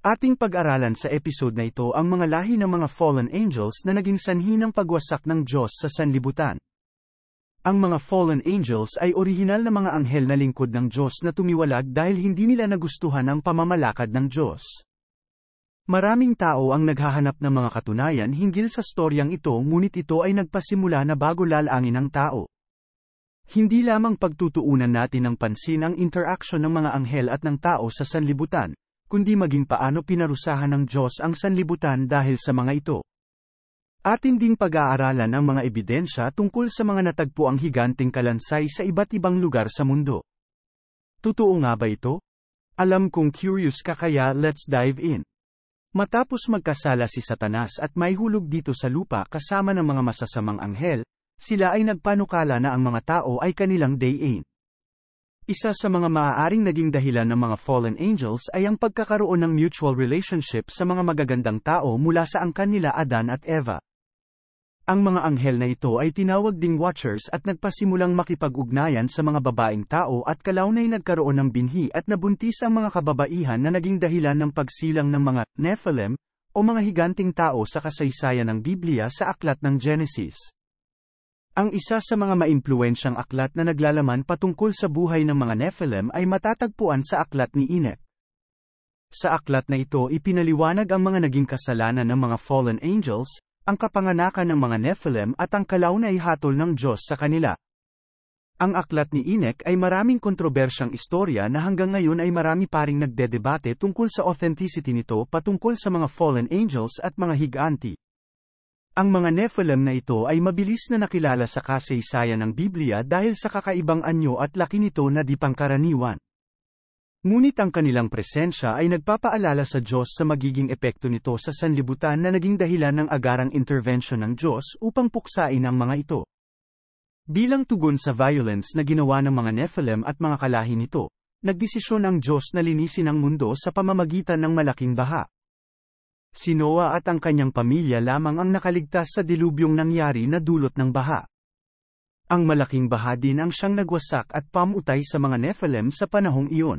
Ating pag-aralan sa episode na ito ang mga lahi ng mga fallen angels na naging sanhi ng pagwasak ng Diyos sa sanlibutan. Ang mga fallen angels ay orihinal na mga anghel na lingkod ng Diyos na tumiwalag dahil hindi nila nagustuhan ang pamamalakad ng Diyos. Maraming tao ang naghahanap ng mga katunayan hinggil sa storyang ito, ngunit ito ay nagpasimula na bago lalangin ng tao. Hindi lamang pagtutuunan natin ng pansin ang interaksyon ng mga anghel at ng tao sa sanlibutan, kundi maging paano pinarusahan ng Diyos ang sanlibutan dahil sa mga ito. Atin ding pag-aaralan ang mga ebidensya tungkol sa mga natagpuang higanting kalansay sa iba't ibang lugar sa mundo. Totoo nga ba ito? Alam kong curious ka, kaya let's dive in. Matapos magkasala si Satanas at maihulog dito sa lupa kasama ng mga masasamang anghel, sila ay nagpanukala na ang mga tao ay kanilang dayin. Isa sa mga maaaring naging dahilan ng mga fallen angels ay ang pagkakaroon ng mutual relationship sa mga magagandang tao mula sa angkan nila Adan at Eva. Ang mga anghel na ito ay tinawag ding watchers at nagpasimulang makipag-ugnayan sa mga babaeng tao at kalaunay nagkaroon ng binhi at nabuntis ang mga kababaihan na naging dahilan ng pagsilang ng mga Nephilim o mga higanting tao sa kasaysayan ng Biblia sa aklat ng Genesis. Ang isa sa mga maimpluwensyang aklat na naglalaman patungkol sa buhay ng mga Nephilim ay matatagpuan sa aklat ni Enoch. Sa aklat na ito ipinaliwanag ang mga naging kasalanan ng mga fallen angels, ang kapanganakan ng mga Nephilim at ang kalaunay hatol ng Diyos sa kanila. Ang aklat ni Enoch ay maraming kontrobersyang istorya na hanggang ngayon ay marami pa ring nagdedebate tungkol sa authenticity nito patungkol sa mga fallen angels at mga higanti. Ang mga Nephilim na ito ay mabilis na nakilala sa kasaysayan ng Biblia dahil sa kakaibang anyo at laki nito na di pangkaraniwan. Ngunit ang kanilang presensya ay nagpapaalala sa Diyos sa magiging epekto nito sa sanlibutan na naging dahilan ng agarang intervention ng Diyos upang puksain ang mga ito. Bilang tugon sa violence na ginawa ng mga Nephilim at mga kalahi nito, nagdesisyon ang Diyos na linisin ang mundo sa pamamagitan ng malaking baha. Si Noah at ang kanyang pamilya lamang ang nakaligtas sa dilubyong nangyari na dulot ng baha. Ang malaking baha din ang siyang nagwasak at pamutay sa mga Nephilim sa panahong iyon.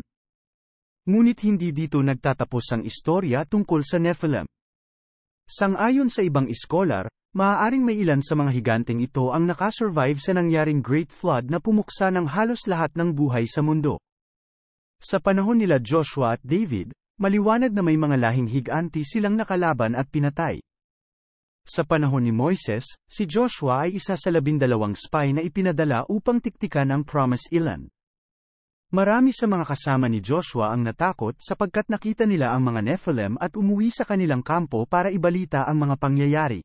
Ngunit hindi dito nagtatapos ang istorya tungkol sa Nephilim. Sang-ayon sa ibang iskolar, maaaring may ilan sa mga higanting ito ang nakasurvive sa nangyaring Great Flood na pumuksa ng halos lahat ng buhay sa mundo. Sa panahon nila Joshua at David, maliwanag na may mga lahing higanti silang nakalaban at pinatay. Sa panahon ni Moises, si Joshua ay isa sa 12 spy na ipinadala upang tiktikan ang Promised Land. Marami sa mga kasama ni Joshua ang natakot sapagkat nakita nila ang mga Nephilim at umuwi sa kanilang kampo para ibalita ang mga pangyayari.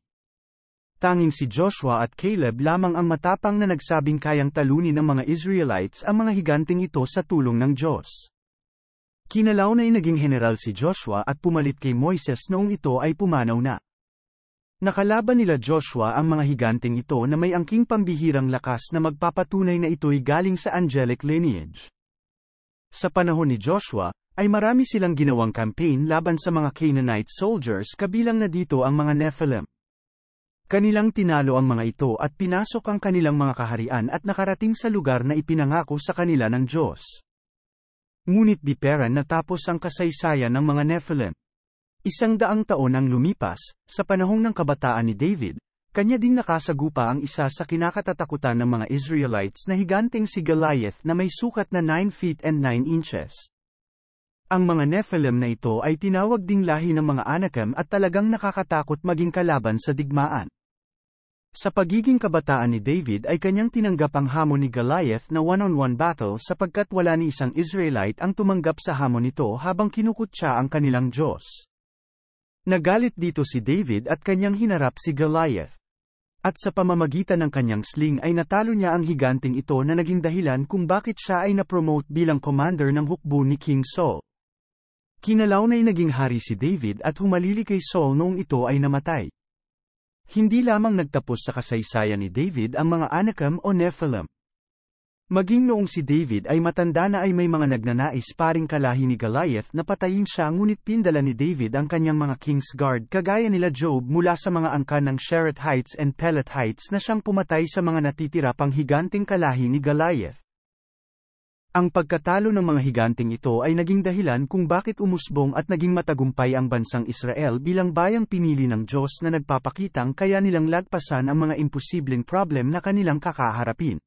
Tanging si Joshua at Caleb lamang ang matapang na nagsabing kayang talunin ng mga Israelites ang mga higanting ito sa tulong ng Diyos. Kinalaunay naging general si Joshua at pumalit kay Moises noong ito ay pumanaw na. Nakalaban nila Joshua ang mga higanting ito na may angking pambihirang lakas na magpapatunay na ito'y galing sa angelic lineage. Sa panahon ni Joshua, ay marami silang ginawang campaign laban sa mga Canaanite soldiers, kabilang na dito ang mga Nephilim. Kanilang tinalo ang mga ito at pinasok ang kanilang mga kaharian at nakarating sa lugar na ipinangako sa kanila ng Diyos. Ngunit di pera natapos ang kasaysayan ng mga Nephilim. 100 taon ang lumipas, sa panahong ng kabataan ni David, kanya ding nakasagupa ang isa sa kinakatatakutan ng mga Israelites na higanting si Goliath na may sukat na 9 feet and 9 inches. Ang mga Nephilim na ito ay tinawag ding lahi ng mga Anakim at talagang nakakatakot maging kalaban sa digmaan. Sa pagiging kabataan ni David ay kanyang tinanggap ang hamon ni Goliath na one-on-one battle sapagkat wala ni isang Israelite ang tumanggap sa hamon nito habang kinukutya ang kanilang Diyos. Nagalit dito si David at kanyang hinarap si Goliath. At sa pamamagitan ng kanyang sling ay natalo niya ang higanting ito na naging dahilan kung bakit siya ay na-promote bilang commander ng hukbo ni King Saul. Kinalaunay naging hari si David at humalili kay Saul noong ito ay namatay. Hindi lamang nagtapos sa kasaysayan ni David ang mga Anakim o Nephilim. Maging noong si David ay matanda na ay may mga nagnanais paring kalahi ni Goliath na patayin siya, ngunit pindala ni David ang kanyang mga King's Guard kagaya nila Job mula sa mga angkan ng Shereth Heights and Pelet Heights na siyang pumatay sa mga natitira pang higanting kalahi ni Goliath. Ang pagkatalo ng mga higanteng ito ay naging dahilan kung bakit umusbong at naging matagumpay ang bansang Israel bilang bayang pinili ng Diyos na nagpapakitang kaya nilang lagpasan ang mga imposibleng problem na kanilang kakaharapin.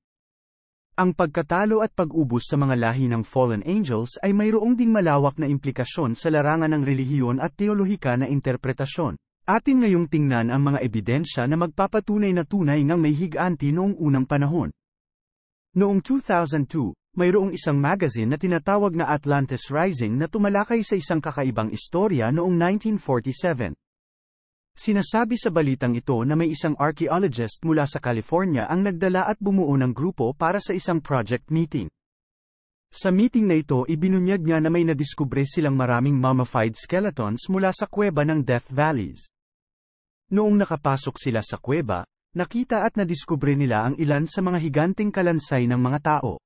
Ang pagkatalo at pag-ubos sa mga lahi ng fallen angels ay mayroong ding malawak na implikasyon sa larangan ng relihiyon at teolohika na interpretasyon. Atin ngayong tingnan ang mga ebidensya na magpapatunay na tunay ngang may higanti noong unang panahon. Noong 2002, mayroong isang magazine na tinatawag na Atlantis Rising na tumalakay sa isang kakaibang istorya noong 1947. Sinasabi sa balitang ito na may isang archaeologist mula sa California ang nagdala at bumuo ng grupo para sa isang project meeting. Sa meeting na ito ibinunyag niya na may nadiskubre silang maraming mummified skeletons mula sa kuweba ng Death Valleys. Noong nakapasok sila sa kuweba, nakita at nadiskubre nila ang ilan sa mga higanteng kalansay ng mga tao.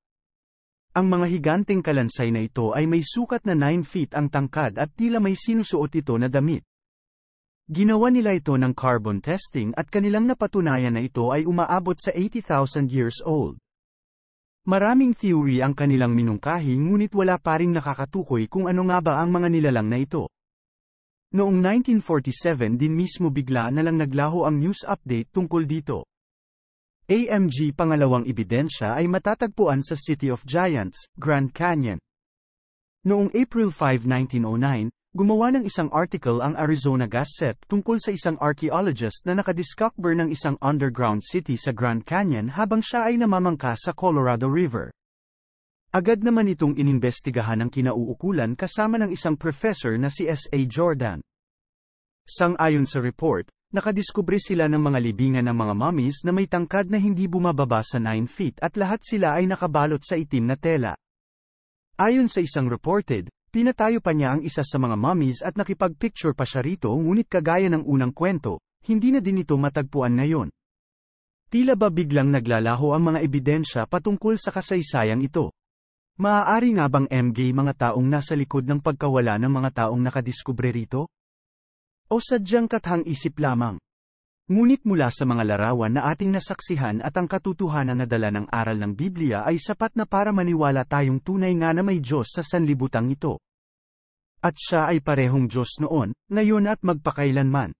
Ang mga higanteng kalansay na ito ay may sukat na 9 feet ang tangkad at tila may sinusuot ito na damit. Ginawa nila ito ng carbon testing at kanilang napatunayan na ito ay umaabot sa 80,000 years old. Maraming theory ang kanilang minungkahi ngunit wala pa ring nakakatukoy kung ano nga ba ang mga nilalang na ito. Noong 1947 din mismo bigla na lang naglaho ang news update tungkol dito. AMG pangalawang ebidensya ay matatagpuan sa City of Giants, Grand Canyon. Noong April 5, 1909, gumawa ng isang article ang Arizona Gazette tungkol sa isang archaeologist na nakadiscover ng isang underground city sa Grand Canyon habang siya ay namamangka sa Colorado River. Agad naman itong inimbestigahan ng kinauukulan kasama ng isang professor na si S.A. Jordan. Sang-ayon sa report, nakadiskubre sila ng mga libingan ng mga mummies na may tangkad na hindi bumababa sa 9 feet at lahat sila ay nakabalot sa itim na tela. Ayon sa isang reported, pinatayo pa niya ang isa sa mga mummies at nakipag-picture pa siya rito ngunit kagaya ng unang kwento, hindi na din ito matagpuan ngayon. Tila ba biglang naglalaho ang mga ebidensya patungkol sa kasaysayang ito? Maaari nga bang MG mga taong nasa likod ng pagkawala ng mga taong nakadiskubre rito? O sadyang kathang-isip lamang? Ngunit mula sa mga larawan na ating nasaksihan at ang katotohanan na dala ng aral ng Biblia ay sapat na para maniwala tayong tunay nga na may Diyos sa sanlibutan ito. At siya ay parehong Diyos noon, ngayon at magpakailanman.